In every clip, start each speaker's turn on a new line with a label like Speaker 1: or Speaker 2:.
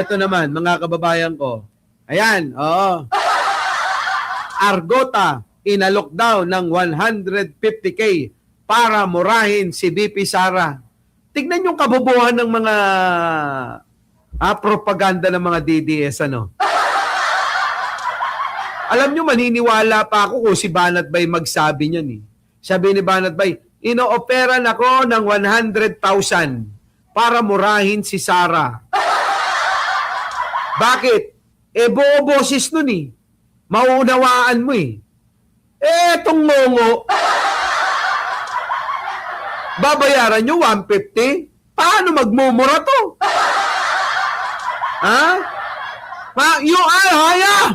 Speaker 1: Eto naman, mga kababayan ko. Ayan, oo. Argota, inalok daw ng 150K para murahin si VP Sara. Tignan yung kabubuhan ng mga propaganda ng mga DDS, ano? Alam nyo, maniniwala pa ako kung si Banat Bay magsabi niyan eh. Sabi ni Banat Bay, ino-operan ako ng 100,000 para murahin si Sara. Bakit? Buo boses nun eh. Mauunawaan mo eh. Etong ngongo, babayaran nyo 150? Paano magmumura to? Ha? Yung haya!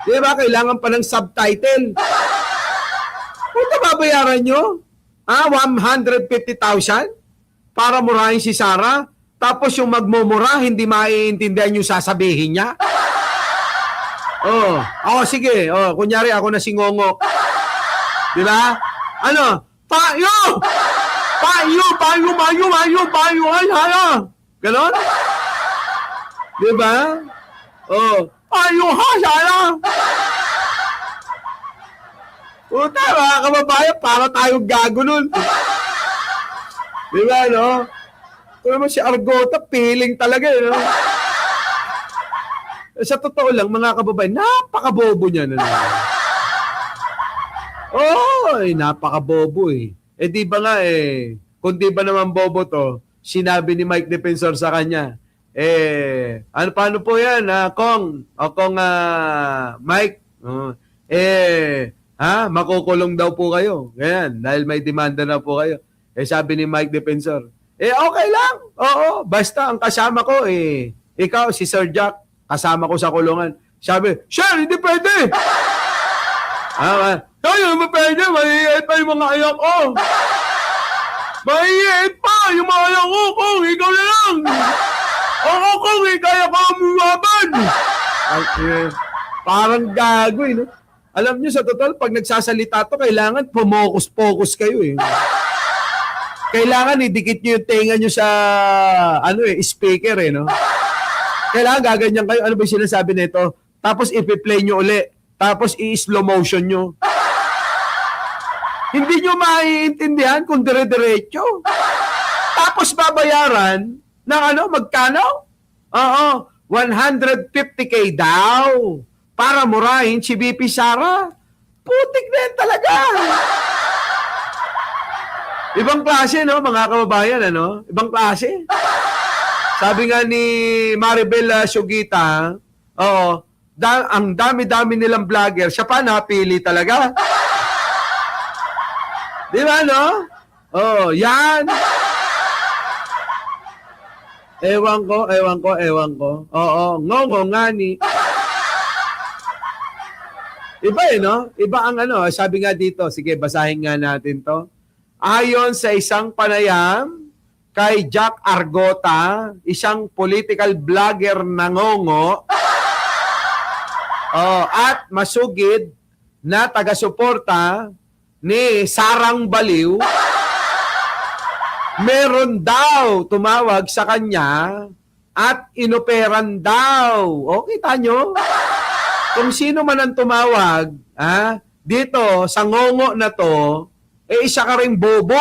Speaker 1: Diba, kailangan pa ng subtitle. Punta babayaran nyo? 150,000? Para murahin si Sara? Tapos yung magmumura, hindi maiintindihan yung sasabihin niya? Sige. Kunyari ako na si Ngongo. Diba? Ano? Payo! Ay, haya! Ganon? Diba? Payo, haya! Puta, mga kababayan, para tayong gago nun. Diba, no? Ito naman si Argota, feeling talaga, no? Sa totoo lang, mga kababayan, napakabobo niya. Napakabobo eh. Di ba nga kung di ba naman bobo to, sinabi ni Mike Defensor sa kanya, paano po yan, Kong? Mike? Makukulong daw po kayo. Ganyan, dahil may demanda na po kayo. Sabi ni Mike Defensor, okay lang. Oo, basta ang kasama ko, ikaw, si Sir Jack, kasama ko sa kulungan. Sabi, Sir, hindi pwede. Tayo, hindi pwede. Mahihiit pa yung mga ayak ko. Mahihiit pa yung mga ayak ko, Kong. Ikaw na lang. Oo, Kong, kaya ka umuwaban. Parang gago, no? Alam nyo, sa total, pag nagsasalita to, kailangan pumokus-focus kayo, Kailangan idikit nyo yung tenga nyo sa speaker, no? Kailangan gaganyan kayo. Ano ba yung sinasabi nito? Tapos ipi-play nyo uli. Tapos i-slow motion nyo. Hindi nyo maiintindihan kung dire-diretso. Tapos babayaran ng magkano? 150K daw para murahin si VP Sara. Putik na yan talaga. Ibang klase, no, mga kababayan, Ibang klase. Sabi nga ni Maribel Sugita, ang dami-dami nilang vlogger, siya pa napili talaga. Di ba, no? Yan. Ewan ko. Ngongo nga ni. Iba no? Iba ang sabi nga dito, sige, basahin nga natin to. Ayon sa isang panayam, kay Jack Argota, isang political vlogger na ngongo, at masugid na taga-suporta ni Sarang Baliw, meron daw tumawag sa kanya at inoperan daw. Kita nyo? Kung sino man ang tumawag, dito sa ngongo na to, isa ka ring bobo.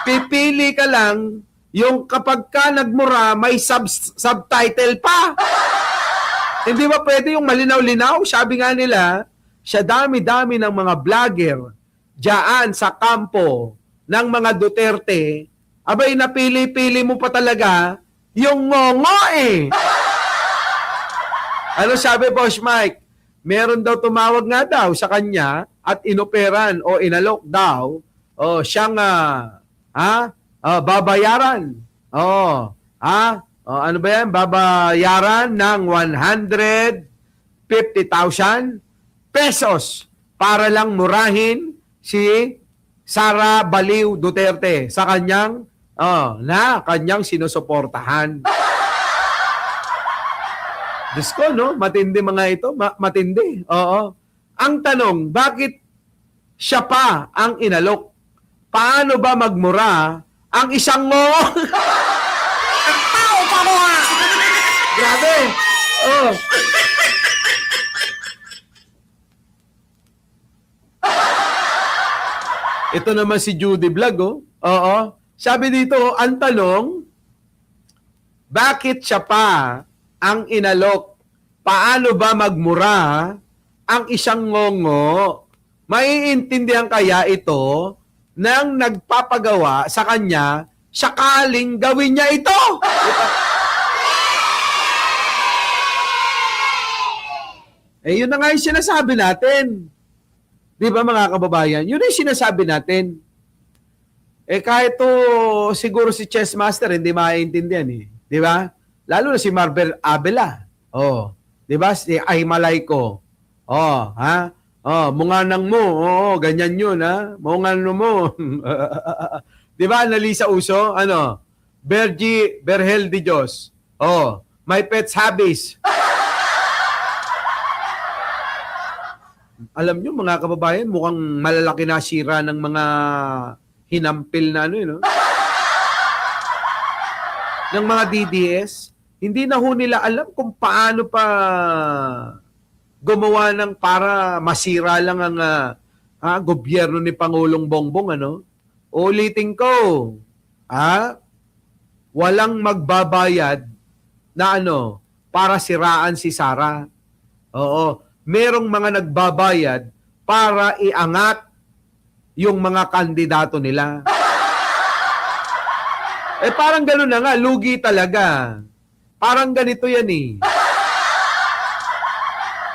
Speaker 1: Pipili ka lang yung kapag ka nagmura, may subtitle pa. Hindi ba pwede yung malinaw-linaw? Sabi nga nila, sa dami-dami ng mga vlogger diyan sa kampo ng mga Duterte, abay napili-pili mo pa talaga yung ngongo Ano sabi, Boss Mike? Meron daw tumawag nga daw sa kanya at inoperan o inalok daw siyang babayaran. Ano ba yan? Babayaran ng 150,000 pesos para lang murahin si Sara Baliw Duterte sa kanyang kanyang sinusuportahan. Diyos ko, no? Matindi mga ito. Matindi. Oo. Ang tanong, bakit siya pa ang inalok? Paano ba magmura ang isang Grabe! Oh. Ito naman si Judy Vlog, oh. Oo. Sabi dito, ang tanong, bakit siya pa ang inalok? Paano ba magmura ang isang ngongo? Maiintindihan kaya ito ng nagpapagawa sa kanya sakaling gawin niya ito? Eh, yun na nga yung sinasabi natin. Di ba mga kababayan? Yun yung sinasabi natin. Eh kahit to siguro si Chess Master hindi maintindihan eh. Di ba? Lalo na si Marvel Abela. Oh, di ba? Si Aymalay ko. Oh, ha? Oh, munganang mo. Oo, ganyan yun ha. Munganang mo. Di ba? Analisa Uso, ano? Berhel de Dios. Oh, my pet's habits. Alam nyo mga kababayan, mukhang malalaki na sira ng mga hinampil na ano yun, no? Ng mga DDS. Hindi na ho nila alam kung paano pa gumawa ng para masira lang ang gobyerno ni Pangulong Bongbong, ano? Ulitin ko, walang magbabayad na ano, para siraan si Sara. Oo. Merong mga nagbabayad para iangat yung mga kandidato nila. Eh parang gano'n na nga, lugi talaga. Parang ganito yan eh.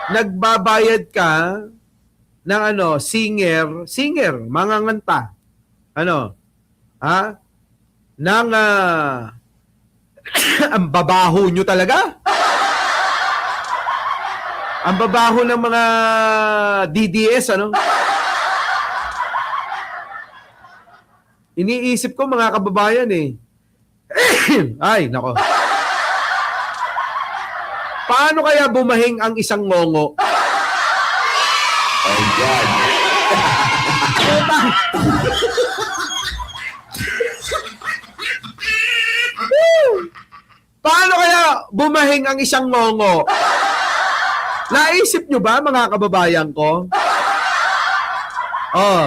Speaker 1: Nagbabayad ka ng ano, singer, manganganta. Ano? Ha? Nang ang babaho nyo talaga? Ang babaho ng mga DDS, ano? Iniisip ko mga kababayan eh. Ay, nako. Paano kaya bumahing ang isang ngongo? Oh God. Paano kaya bumahing ang isang ngongo? Naisip nyo ba, mga kababayan ko? Oh,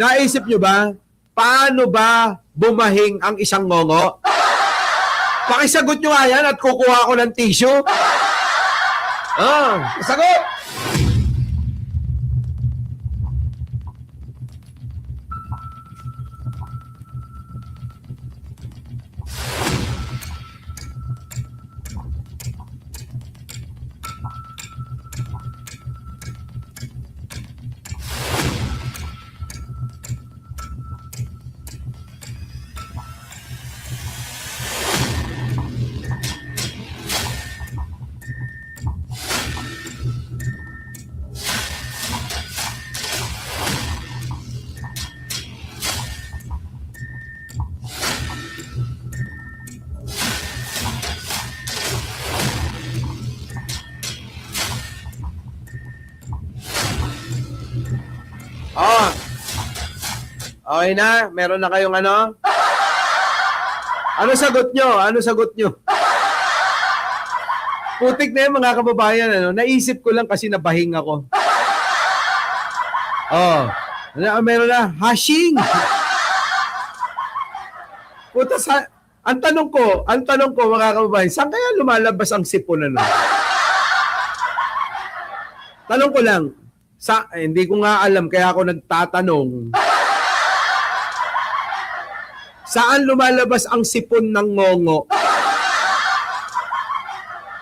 Speaker 1: naisip nyo ba? Paano ba bumahing ang isang ngongo? Pakisagot nyo nga yan at kukuha ko ng tissue. Oh, sagot! Oh. Okay na? Meron na kayong ano? Ano sagot nyo? Ano sagot nyo? Putik na yun mga kababayan. Ano? Naisip ko lang kasi nabahing ako. Oh. Meron na. Hashing! Puta sa... Ang tanong ko mga kababayan, saan kaya lumalabas ang sipon ano? Tanong ko lang, hindi ko nga alam kaya ako nagtatanong. Saan lumalabas ang sipon ng ngongo?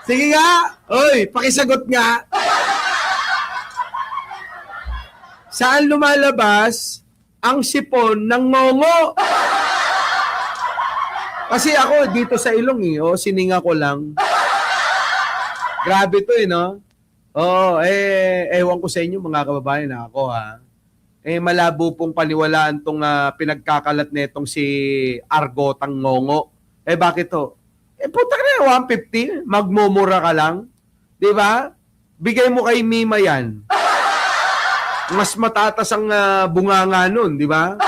Speaker 1: Sige nga! Oy, pakisagot nga! Saan lumalabas ang sipon ng ngongo? Kasi ako dito sa ilong sininga ko lang. Grabe to no? Oo, ewan ko sa inyo mga kababayan ako malabo pong paniwalaan tong pinagkakalat netong si Argotang Ngongo. Bakit to? Puta ka na 150, magmumura ka lang. 'Di ba? Bigay mo kay Mima yan. Mas matatas ang bunganga nun, 'di ba?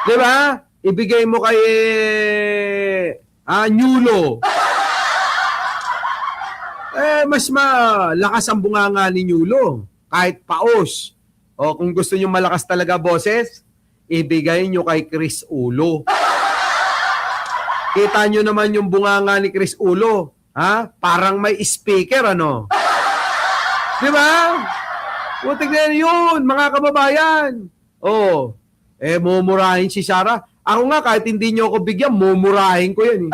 Speaker 1: 'Di ba? Ibigay mo kay Nyulo. Mas malakas ang bunganga ni Nyulo. Kahit paos. O kung gusto nyo malakas talaga, boses, ibigay nyo kay Chris Ulo. Kita nyo naman yung bunganga ni Chris Ulo. Ha? Parang may speaker, ano? Di ba? O, tignan yun, mga kababayan. O, mumurahin si Sarah. Ako nga, kahit hindi nyo ako bigyan, mumurahin ko yan.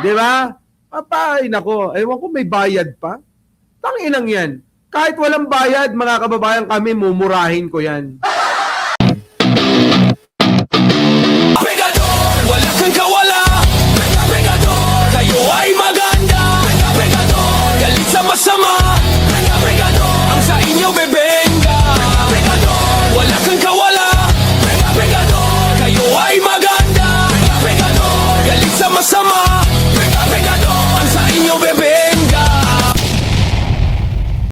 Speaker 1: Di ba? Papay, nako. Ewan ko, may bayad pa. Tanginang yan. Kahit walang bayad, mga kababayan, kami mumurahin ko yan.